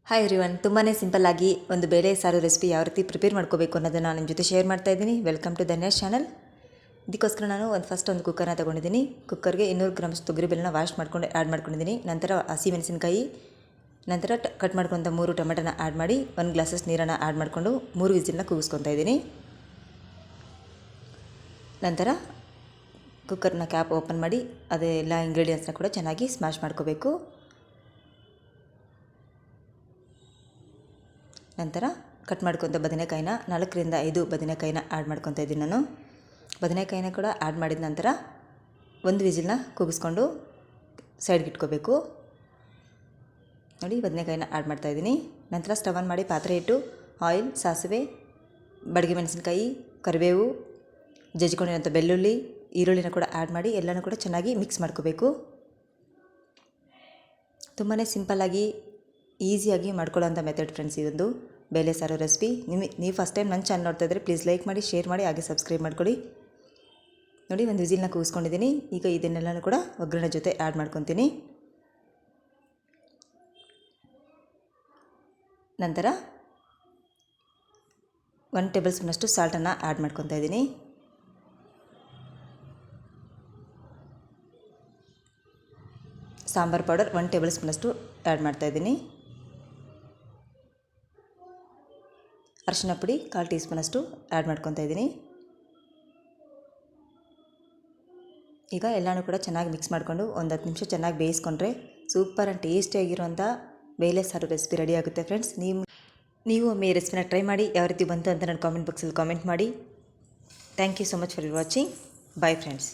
Hi everyone, ತುಂಬಾ ಸಿಂಪಲ್ಲಾಗಿ ಒಂದು ಬೇಳೆ ಸಾರು ರೆಸಿಪಿ ಯಾವ ರೀತಿ ಪ್ರಿಪೇರ್ ಮಾಡ್ಕೋಬೇಕು ಅನ್ನೋದನ್ನು ನಿಮ್ಮ ಜೊತೆ ಶೇರ್ ಮಾಡ್ತಾ ಇದ್ದೀನಿ. Welcome to Dhanyash channel. ಇದಕ್ಕೋಸ್ಕರ ನಾನು ಫಸ್ಟ್ ಒಂದು ಕುಕ್ಕರ್ನ ತೊಗೊಂಡಿದ್ದೀನಿ. ಕುಕ್ಕರ್ಗೆ 200 ಗ್ರಾಮ್ಸ್ ತೊಗರಿಬೇಳೆನ ವಾಶ್ ಮಾಡ್ಕೊಂಡು ಆ್ಯಡ್ ಮಾಡ್ಕೊಂಡಿದ್ದೀನಿ. ನಂತರ ಹಸಿಮೆಣಸಿನಕಾಯಿ, ನಂತರ ಕಟ್ ಮಾಡ್ಕೊಂತ 3 ಟೊಮೆಟೊನ ಆ್ಯಡ್ ಮಾಡಿ 1 ಗ್ಲಾಸಸ್ ನೀರನ್ನು ಆ್ಯಡ್ ಮಾಡಿಕೊಂಡು 3 ವಿಸಿಲ್ನ ಕೂಗಿಸ್ಕೊತಾ ಇದ್ದೀನಿ. ನಂತರ ಕುಕ್ಕರ್ನ ಕ್ಯಾಪ್ ಓಪನ್ ಮಾಡಿ ಅದೆಲ್ಲ ಇಂಗ್ರೀಡಿಯೆಂಟ್ಸ್ನ ಕೂಡ ಚೆನ್ನಾಗಿ ಸ್ಮ್ಯಾಶ್ ಮಾಡ್ಕೋಬೇಕು. ನಂತರ ಕಟ್ ಮಾಡ್ಕೊತ ಬದನೆಕಾಯಿನ 4 ರಿಂದ 5 ಬದನೆಕಾಯಿನ ಆ್ಯಡ್ ಮಾಡ್ಕೊತಾ ಇದ್ದೀನಿ. ನಾನು ಬದನೆಕಾಯಿನ ಕೂಡ ಆ್ಯಡ್ ಮಾಡಿದ ನಂತರ 1 ವಿಸಿಲ್ನ ಕೂಗಿಸ್ಕೊಂಡು ಸೈಡ್ಗೆ ಇಟ್ಕೋಬೇಕು. ನೋಡಿ, ಬದನೆಕಾಯಿನ ಆ್ಯಡ್ ಮಾಡ್ತಾಯಿದ್ದೀನಿ. ನಂತರ ಸ್ಟವ್ ಆನ್ ಮಾಡಿ ಪಾತ್ರೆ ಇಟ್ಟು ಆಯಿಲ್, ಸಾಸಿವೆ, ಬಡಿಗೆ ಮೆಣಸಿನಕಾಯಿ, ಕರಿಬೇವು, ಜಜ್ಜಿಕೊಂಡಿರೋಂಥ ಬೆಳ್ಳುಳ್ಳಿ, ಈರುಳ್ಳಿನ ಕೂಡ ಆ್ಯಡ್ ಮಾಡಿ ಎಲ್ಲನೂ ಕೂಡ ಚೆನ್ನಾಗಿ ಮಿಕ್ಸ್ ಮಾಡ್ಕೋಬೇಕು. ತುಂಬಾ ಸಿಂಪಲ್ಲಾಗಿ ಈಸಿಯಾಗಿ ಮಾಡ್ಕೊಳ್ಳೋಂಥ ಮೆಥಡ್ ಫ್ರೆಂಡ್ಸ್ ಇದೊಂದು ಬೇಳೆ ಸಾರು ರೆಸಿಪಿ. ನೀವು ಫಸ್ಟ್ ಟೈಮ್ ನನ್ನ ಚಾನಲ್ ನೋಡ್ತಾ ಇದ್ದರೆ ಪ್ಲೀಸ್ ಲೈಕ್ ಮಾಡಿ, ಶೇರ್ ಮಾಡಿ, ಹಾಗೆ ಸಬ್ಸ್ಕ್ರೈಬ್ ಮಾಡ್ಕೊಳ್ಳಿ. ನೋಡಿ, 1 ವಿಸಿಲ್ನ ಕೂಗಿಸ್ಕೊಂಡಿದ್ದೀನಿ. ಈಗ ಇದನ್ನೆಲ್ಲನೂ ಕೂಡ ಒಗ್ಗರಣೆ ಜೊತೆ ಆ್ಯಡ್ ಮಾಡ್ಕೊತೀನಿ. ನಂತರ 1 ಟೇಬಲ್ ಸ್ಪೂನಷ್ಟು ಸಾಲ್ಟನ್ನು ಆ್ಯಡ್ ಮಾಡ್ಕೊತಾ ಇದ್ದೀನಿ. ಸಾಂಬಾರು ಪೌಡರ್ 1 ಟೇಬಲ್ ಸ್ಪೂನಷ್ಟು ಆ್ಯಡ್ ಮಾಡ್ತಾಯಿದ್ದೀನಿ. ಅರಿಶಿನ ಪುಡಿ 1/4 ಟೀ ಸ್ಪೂನಷ್ಟು ಆ್ಯಡ್ ಮಾಡ್ಕೊತಾ ಇದ್ದೀನಿ. ಈಗ ಎಲ್ಲನೂ ಕೂಡ ಚೆನ್ನಾಗಿ ಮಿಕ್ಸ್ ಮಾಡಿಕೊಂಡು ಒಂದು 10 ನಿಮಿಷ ಚೆನ್ನಾಗಿ ಬೇಯಿಸ್ಕೊಂಡ್ರೆ ಸೂಪರ್ ಆ್ಯಂಡ್ ಟೇಸ್ಟಿಯಾಗಿರುವಂಥ ಬೇಳೆ ಸಾರು ರೆಸಿಪಿ ರೆಡಿ ಆಗುತ್ತೆ ಫ್ರೆಂಡ್ಸ್. ನೀವು ಒಮ್ಮೆ ಈ ರೆಸಿಪಿನ ಟ್ರೈ ಮಾಡಿ ಯಾವ ರೀತಿ ಬಂತು ಅಂತ ನನ್ನ ಕಾಮೆಂಟ್ ಬಾಕ್ಸಲ್ಲಿ ಕಾಮೆಂಟ್ ಮಾಡಿ. Thank you so much for watching. Bye friends.